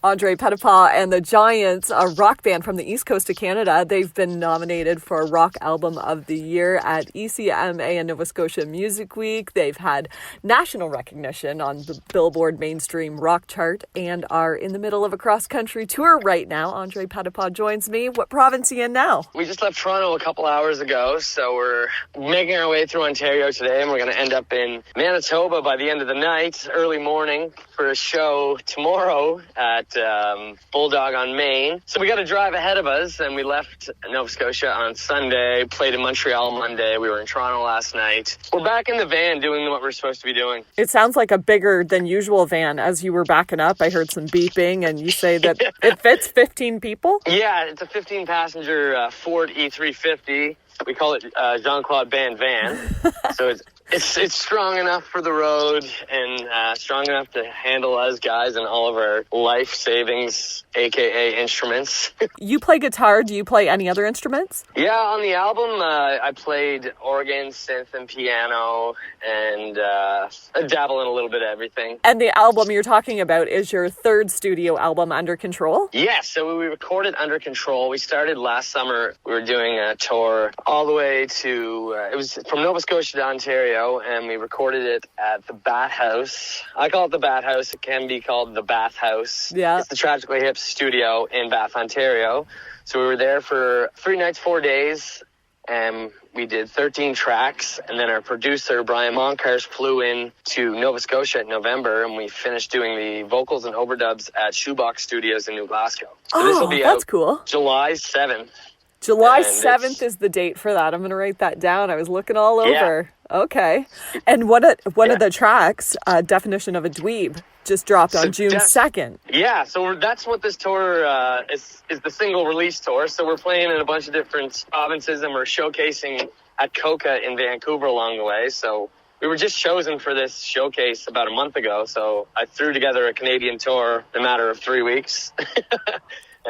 Andre Pettipas and The Giants, a rock band from the east coast of Canada. They've been nominated for Rock Album of the Year at ECMA and Nova Scotia Music Week. They've had national recognition on the Billboard Mainstream Rock Chart and are in the middle of a cross-country tour right now. Andre Pettipas joins me. What province are you in now? We just left Toronto a couple hours ago, so we're making our way through Ontario today, and we're going to end up in Manitoba by the end of the night, early morning, for a show tomorrow at Bulldog on Main. So we got a drive ahead of us, and we left Nova Scotia on Sunday, played in Montreal Monday. We were in Toronto last night. We're back in the van doing what we're supposed to be doing. It sounds like a bigger than usual van. As you were backing up, I heard some beeping, and you say that it fits 15 people? Yeah, it's a 15-passenger Ford E350. We call it Jean-Claude Band van. So it's strong enough for the road and strong enough to handle us guys and all of our life savings, aka instruments. You play guitar. Do you play any other instruments? Yeah, on the album, I played organ, synth, and piano, and I dabble in a little bit of everything. And the album you're talking about is your third studio album, Under Control? Yes, so we recorded Under Control. We started last summer. We were doing a tour all the way to, it was from Nova Scotia to Ontario, and we recorded it at the Bat House. I call it the Bat House. It can be called the Bath House. Yeah. It's the Tragically Hip studio in Bath, Ontario. So we were there for 3 nights, 4 days, and we did 13 tracks. And then our producer, Brian Moncars, flew in to Nova Scotia in November, and we finished doing the vocals and overdubs at Shoebox Studios in New Glasgow. So this will be that's cool. July 7th. July 7th is the date for that. I'm going to write that down. I was looking all over. Yeah. Okay. And one of the tracks, Definition of a Dweeb, just dropped on June 2nd. Yeah, so that's what this tour is the single release tour. So we're playing in a bunch of different provinces, and we're showcasing at Coca in Vancouver along the way. So we were just chosen for this showcase about a month ago. So I threw together a Canadian tour in a matter of 3 weeks.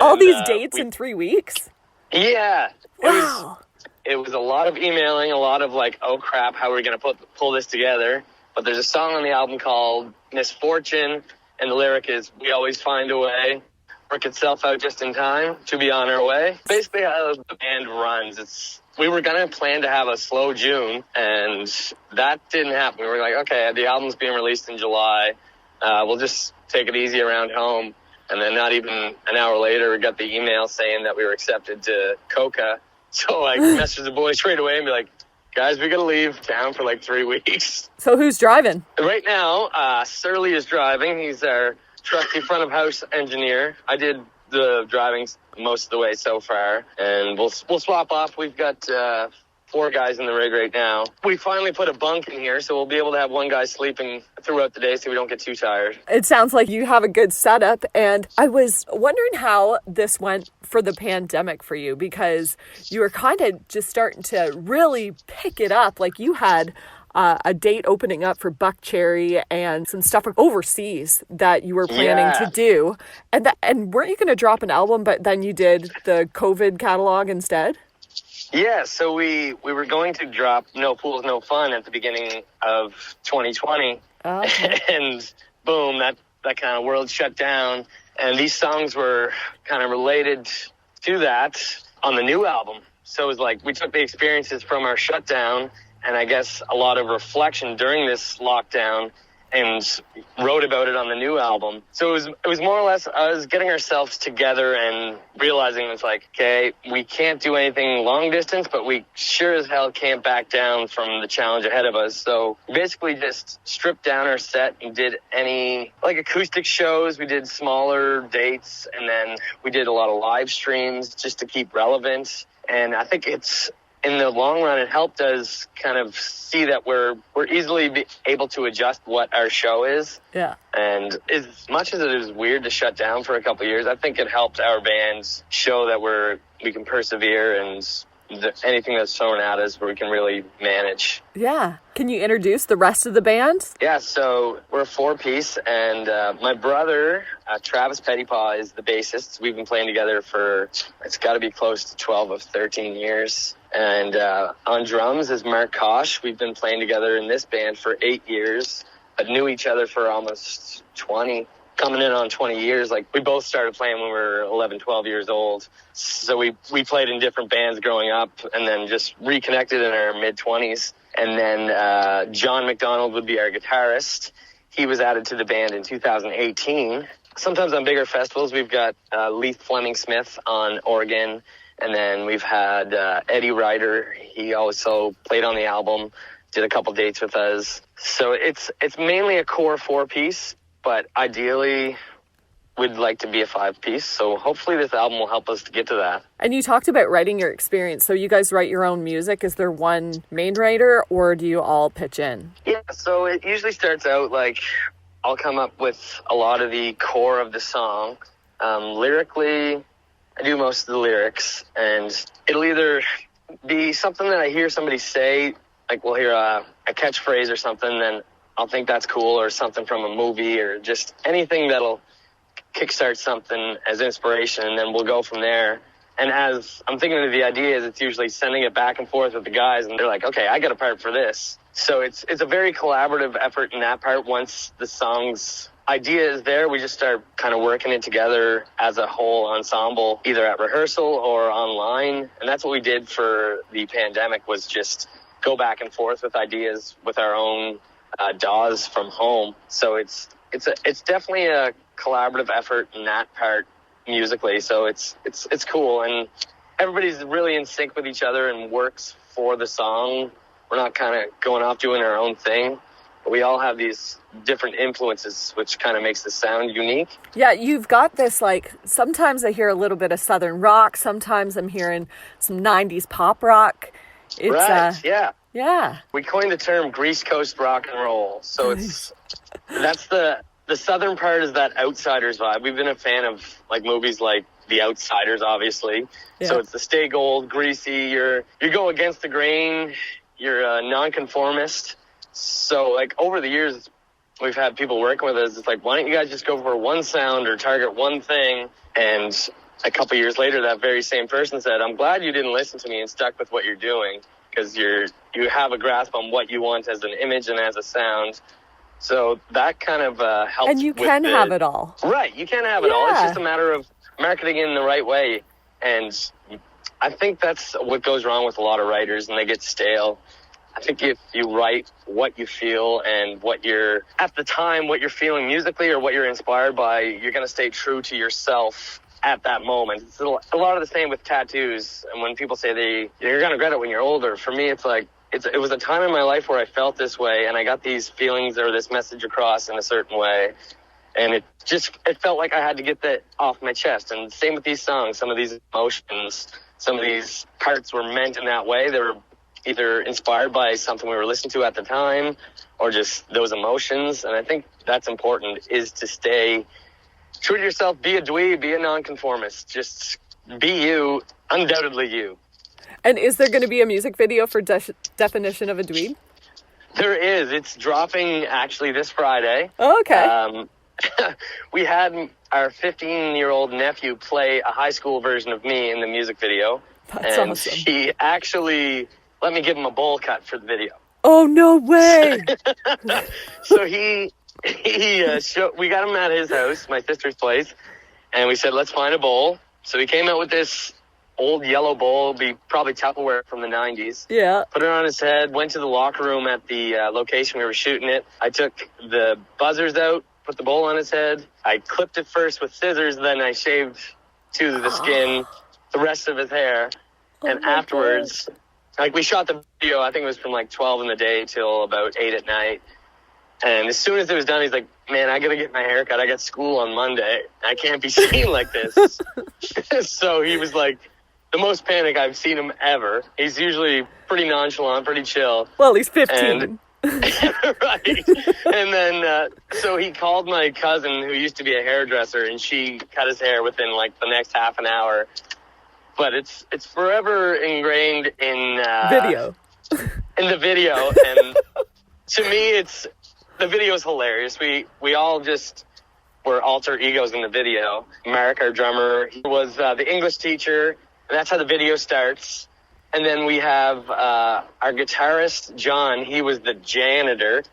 All these dates in 3 weeks? Yeah. Wow. It was a lot of emailing, a lot of like, oh crap, how are we going to pull this together? But there's a song on the album called Misfortune, and the lyric is, we always find a way, work itself out just in time to be on our way. Basically how the band runs, we were going to plan to have a slow June, and that didn't happen. We were like, okay, the album's being released in July. We'll just take it easy around home. And then not even an hour later, we got the email saying that we were accepted to Coca. So I messaged the boys straight away and be like, guys, we got to leave town for like 3 weeks. So who's driving? Right now, Surly is driving. He's our trusty front of house engineer. I did the driving most of the way so far, and we'll swap off. We've got 4 guys in the rig right now. We finally put a bunk in here, so we'll be able to have one guy sleeping throughout the day so we don't get too tired. It sounds like you have a good setup, and I was wondering how this went for the pandemic for you, because you were kind of just starting to really pick it up. Like you had a date opening up for Buck Cherry and some stuff overseas that you were planning to do. And weren't you going to drop an album, but then you did the COVID catalog instead? Yeah, so we were going to drop No Pools, No Fun at the beginning of 2020. Okay. And boom, that kind of world shut down. And these songs were kind of related to that on the new album. So it was like we took the experiences from our shutdown and I guess a lot of reflection during this lockdown and wrote about it on the new album. So it was more or less us getting ourselves together and realizing it's like, okay, we can't do anything long distance, but we sure as hell can't back down from the challenge ahead of us. So basically just stripped down our set and did any like acoustic shows. We did smaller dates, and then we did a lot of live streams just to keep relevant. And I think in the long run, it helped us kind of see that we're easily able to adjust what our show is. Yeah. And as much as it is weird to shut down for a couple of years, I think it helped our bands show that we can persevere, and anything that's thrown at us we can really manage. Yeah. Can you introduce the rest of the band? Yeah, so we're a 4-piece, and my brother, Travis Pettipas, is the bassist. We've been playing together for, it's got to be close to 12 of 13 years. And on drums is Mark Kosh. We've been playing together in this band for 8 years, but knew each other for almost 20. coming in on 20 years. Like, we both started playing when we were 11, 12 years old. So we played in different bands growing up and then just reconnected in our mid-20s. And then John McDonald would be our guitarist. He was added to the band in 2018. Sometimes on bigger festivals, we've got Leith Fleming-Smith on organ. And then we've had Eddie Ryder. He also played on the album, did a couple dates with us. So it's mainly a core 4-piece, but ideally we'd like to be a 5-piece. So hopefully this album will help us to get to that. And you talked about writing your experience. So you guys write your own music. Is there one main writer, or do you all pitch in? Yeah, so it usually starts out like I'll come up with a lot of the core of the song. Lyrically, I do most of the lyrics, and it'll either be something that I hear somebody say, like we'll hear a catchphrase or something, then I'll think that's cool, or something from a movie, or just anything that'll kickstart something as inspiration, and then we'll go from there. And as I'm thinking of the ideas, it's usually sending it back and forth with the guys, and they're like, okay, I got a part for this. So it's a very collaborative effort in that part. Once the song's idea is there, we just start kind of working it together as a whole ensemble, either at rehearsal or online. And that's what we did for the pandemic, was just go back and forth with ideas with our own DAWs from home. So it's definitely a collaborative effort in that part musically. So it's cool, and everybody's really in sync with each other and works for the song. We're not kind of going off doing our own thing. But we all have these different influences, which kind of makes the sound unique. Yeah, you've got this, like, sometimes I hear a little bit of Southern rock. Sometimes I'm hearing some 90s pop rock. It's, right, yeah. Yeah. We coined the term Grease Coast rock and roll. So that's the Southern part is that Outsiders vibe. We've been a fan of, like, movies like The Outsiders, obviously. Yeah. So it's the stay gold, greasy, you go against the grain, you're a nonconformist. So, like, over the years, we've had people working with us. It's like, why don't you guys just go for one sound or target one thing? And a couple years later, that very same person said, I'm glad you didn't listen to me and stuck with what you're doing, because you have a grasp on what you want as an image and as a sound. So that kind of helps. And you can have it all. Right, you can have it all. It's just a matter of marketing in the right way. And I think that's what goes wrong with a lot of writers, and they get stale. I think if you write what you feel and what you're feeling musically or what you're inspired by, you're going to stay true to yourself at that moment. It's a lot of the same with tattoos. And when people say you're going to regret it when you're older, for me, it's like, it was a time in my life where I felt this way, and I got these feelings or this message across in a certain way. And it felt like I had to get that off my chest. And same with these songs. Some of these emotions, some of these parts were meant in that way. They were either inspired by something we were listening to at the time, or just those emotions. And I think that's important, is to stay true to yourself, be a dweeb, be a nonconformist. Just be you, undoubtedly you. And is there going to be a music video for Definition of a Dweeb? There is. It's dropping actually this Friday. Oh, okay. We had our 15-year-old nephew play a high school version of me in the music video. That's and awesome. He actually let me give him a bowl cut for the video. Oh, no way. So we got him at his house, my sister's place, and we said, let's find a bowl. So he came out with this old yellow bowl, be probably Tupperware from the 90s. Yeah. Put it on his head, went to the locker room at the location we were shooting it. I took the buzzers out, put the bowl on his head. I clipped it first with scissors, then I shaved to the skin the rest of his hair. And afterwards, like, we shot the video, I think it was from like 12 in the day till about 8 at night. And as soon as it was done, he's like, man, I got to get my hair cut. I got school on Monday. I can't be seen like this. So he was like the most panic I've seen him ever. He's usually pretty nonchalant, pretty chill. Well, he's 15. Right. And then, so he called my cousin, who used to be a hairdresser, and she cut his hair within like the next half an hour. But it's forever ingrained in video. In the video, and to me, the video is hilarious. We all just were alter egos in the video. Mark, our drummer, he was the English teacher, and that's how the video starts. And then we have our guitarist, John. He was the janitor.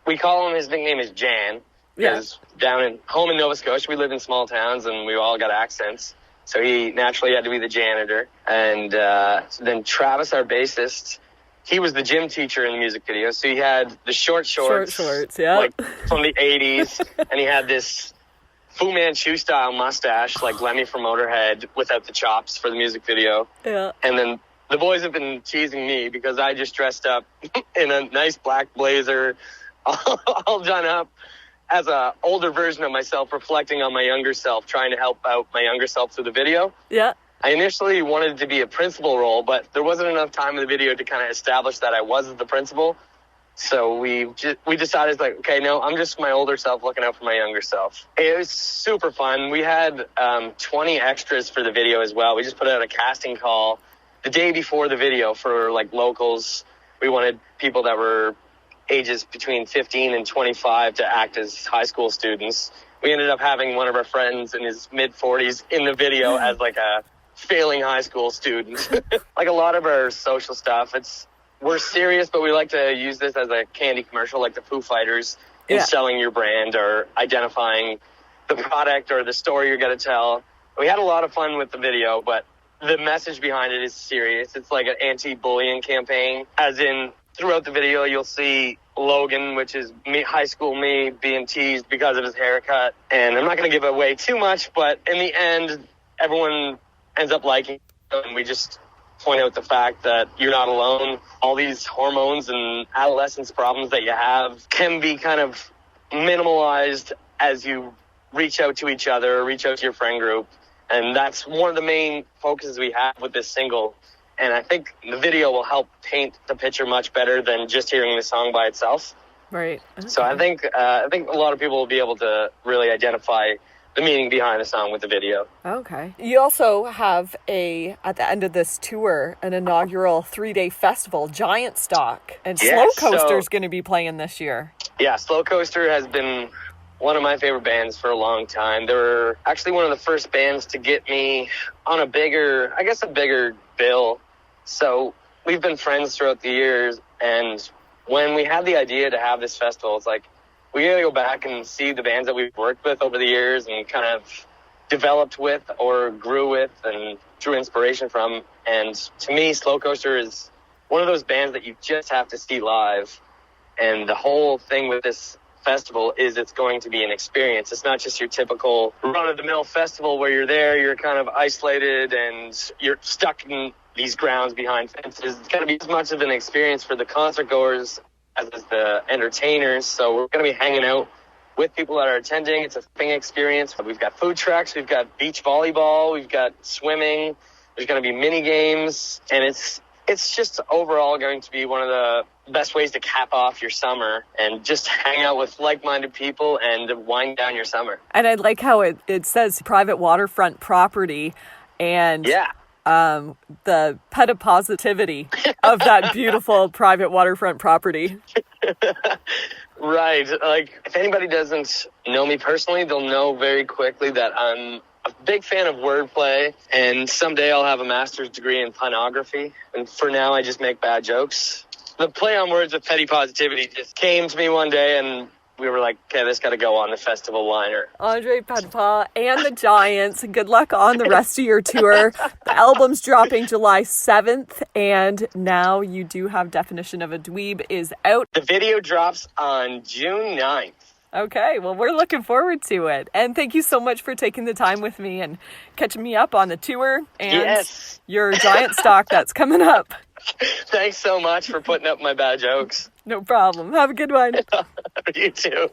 We call him, his nickname is Jan. Because home in Nova Scotia, we live in small towns and we all got accents. So he naturally had to be the janitor. And then Travis, our bassist, he was the gym teacher in the music video. So he had the short shorts, yeah, like from the 80s. And he had this Fu Manchu style mustache, like Lemmy from Motorhead, without the chops for the music video. Yeah. And then the boys have been teasing me because I just dressed up in a nice black blazer, all done up as a older version of myself, reflecting on my younger self, trying to help out my younger self through the video. Yeah. I initially wanted it to be a principal role, but there wasn't enough time in the video to kind of establish that I was the principal. So we decided, like, okay, no, I'm just my older self looking out for my younger self. It was super fun. We had 20 extras for the video as well. We just put out a casting call the day before the video for, like, locals. We wanted people that were ages between 15 and 25 to act as high school students. We ended up having one of our friends in his mid-40s in the video as, like, a failing high school student. Like a lot of our social stuff, we're serious, but we like to use this as a candy commercial, like the Foo Fighters, in selling your brand or identifying the product or the story you're going to tell. We had a lot of fun with the video, but the message behind it is serious. It's like an anti-bullying campaign, as in throughout the video you'll see Logan, which is me, high school me, being teased because of his haircut. And I'm not going to give away too much, but in the end, everyone ends up liking it, and we just point out the fact that you're not alone. All these hormones and adolescence problems that you have can be kind of minimalized as you reach out to each other, reach out to your friend group. And that's one of the main focuses we have with this single. And I think the video will help paint the picture much better than just hearing the song by itself. Right. Okay. So I think a lot of people will be able to really identify the meaning behind the song with the video. Okay. You also have at the end of this tour, an inaugural 3-day festival, Giantstock. And Slowcoaster is going to be playing this year. Yeah, Slowcoaster has been one of my favorite bands for a long time. They were actually one of the first bands to get me on a bigger bill. So we've been friends throughout the years, and when we had the idea to have this festival, it's like, we got to go back and see the bands that we've worked with over the years and kind of developed with or grew with and drew inspiration from. And to me, Slowcoaster is one of those bands that you just have to see live. And the whole thing with this festival is it's going to be an experience. It's not just your typical run-of-the-mill festival where you're there, you're kind of isolated and you're stuck in these grounds behind fences. It's going to be as much of an experience for the concert goers as the entertainers. So we're going to be hanging out with people that are attending. It's a thing experience. We've got food trucks, we've got beach volleyball, we've got swimming, there's going to be mini games, and it's just overall going to be one of the best ways to cap off your summer and just hang out with like-minded people and wind down your summer. And I like how it says private waterfront property, and the Pettipasitivity of that beautiful private waterfront property. Right. Like, if anybody doesn't know me personally, they'll know very quickly that I'm a big fan of wordplay, and someday I'll have a master's degree in punography. And for now, I just make bad jokes. The play on words with Pettipasitivity just came to me one day, and we were like, okay, this got to go on the festival liner. Andre Pettipas and the Giants, good luck on the rest of your tour. The album's dropping July 7th, and now you do have Definition of a Dweeb is out. The video drops on June 9th. Okay, well, we're looking forward to it. And thank you so much for taking the time with me and catching me up on the tour and your Giantstock that's coming up. Thanks so much for putting up my bad jokes. No problem. Have a good one. You too.